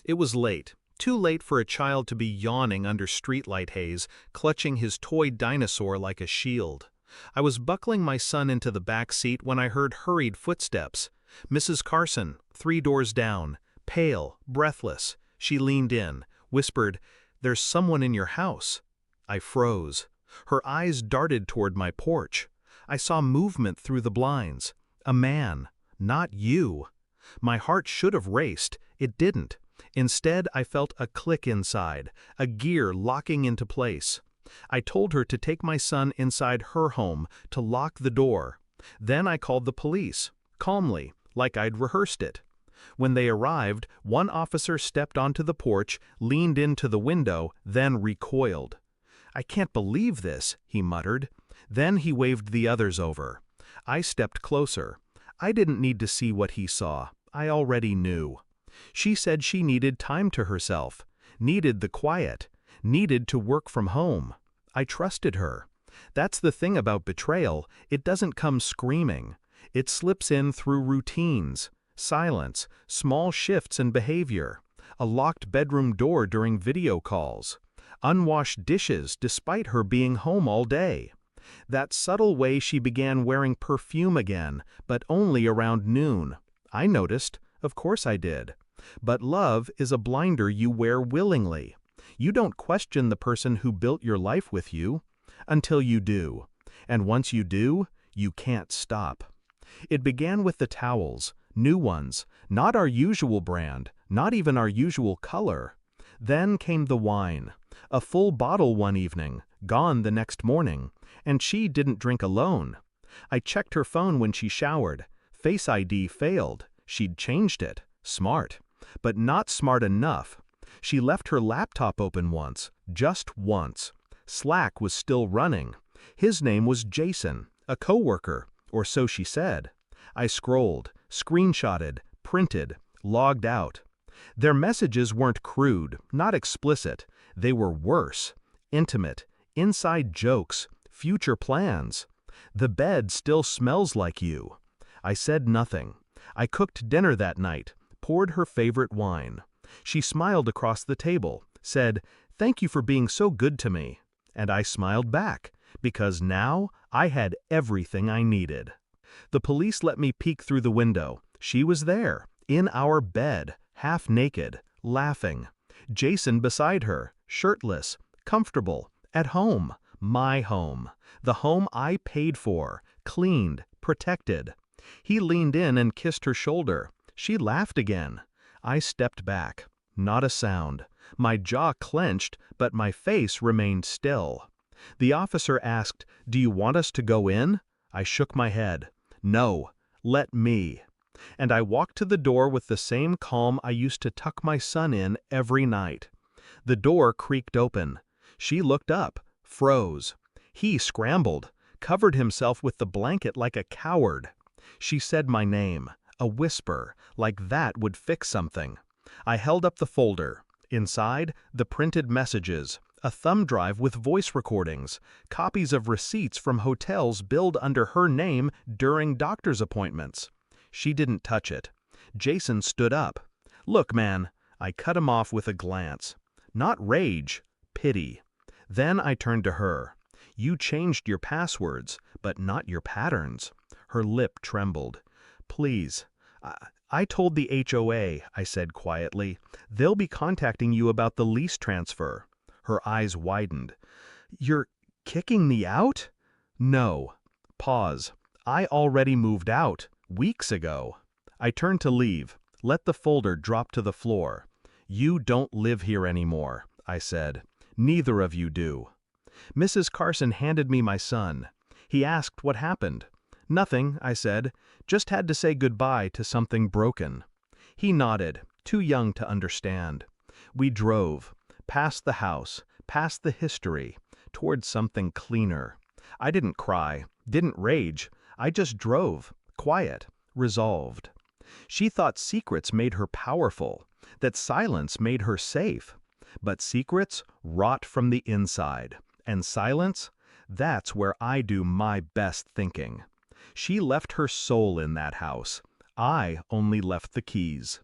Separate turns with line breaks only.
It was late, too late for a child to be yawning under streetlight haze, clutching his toy dinosaur like a shield. I was buckling my son into the back seat when I heard hurried footsteps. Mrs. Carson, 3 doors down, pale, breathless. She leaned in, whispered, "There's someone in your house." I froze. Her eyes darted toward my porch. I saw movement through the blinds. A man, not you. My heart should have raced. It didn't. Instead, I felt a click inside, a gear locking into place. I told her to take my son inside her home, to lock the door. Then I called the police, calmly, like I'd rehearsed it. When they arrived, one officer stepped onto the porch, leaned into the window, then recoiled. "I can't believe this," he muttered. Then he waved the others over. I stepped closer. I didn't need to see what he saw. I already knew. She said she needed time to herself, needed the quiet, needed to work from home. I trusted her. That's the thing about betrayal, it doesn't come screaming. It slips in through routines, silence, small shifts in behavior, a locked bedroom door during video calls, unwashed dishes despite her being home all day. That subtle way she began wearing perfume again, but only around noon. I noticed, of course I did. But love is a blinder you wear willingly. You don't question the person who built your life with you, until you do. And once you do, you can't stop. It began with the towels, new ones, not our usual brand, not even our usual color. Then came the wine, a full bottle one evening, gone the next morning, and she didn't drink alone. I checked her phone when she showered. Face ID failed. She'd changed it. Smart. But not smart enough. She left her laptop open once, just once. Slack was still running. His name was Jason, a coworker, or so she said. I scrolled, screenshotted, printed, logged out. Their messages weren't crude, not explicit. They were worse. Intimate, inside jokes, future plans. "The bed still smells like you." I said nothing. I cooked dinner that night, poured her favorite wine. She smiled across the table, said, "Thank you for being so good to me." And I smiled back, because now I had everything I needed. The police let me peek through the window. She was there, in our bed, half naked, laughing. Jason beside her, shirtless, comfortable, at home, my home, the home I paid for, cleaned, protected. He leaned in and kissed her shoulder. She laughed again. I stepped back. Not a sound. My jaw clenched, but my face remained still. The officer asked, "Do you want us to go in?" I shook my head. "No, let me." And I walked to the door with the same calm I used to tuck my son in every night. The door creaked open. She looked up, froze. He scrambled, covered himself with the blanket like a coward. She said my name, a whisper, like that would fix something. I held up the folder. Inside, the printed messages, a thumb drive with voice recordings, copies of receipts from hotels billed under her name during doctor's appointments. She didn't touch it. Jason stood up. "Look, man." I cut him off with a glance. Not rage, pity. Then I turned to her. "You changed your passwords, but not your patterns." Her lip trembled. "Please." I told the HOA, I said quietly. "They'll be contacting you about the lease transfer." Her eyes widened. "You're kicking me out?" "No." Pause. "I already moved out, weeks ago." I turned to leave, let the folder drop to the floor. "You don't live here anymore," I said. "Neither of you do." Mrs. Carson handed me my son. He asked what happened. "Nothing," I said. "Just had to say goodbye to something broken." He nodded, too young to understand. We drove, past the house, past the history, towards something cleaner. I didn't cry, didn't rage. I just drove, quiet, resolved. She thought secrets made her powerful, that silence made her safe. But secrets rot from the inside, and silence, that's where I do my best thinking. She left her soul in that house. I only left the keys.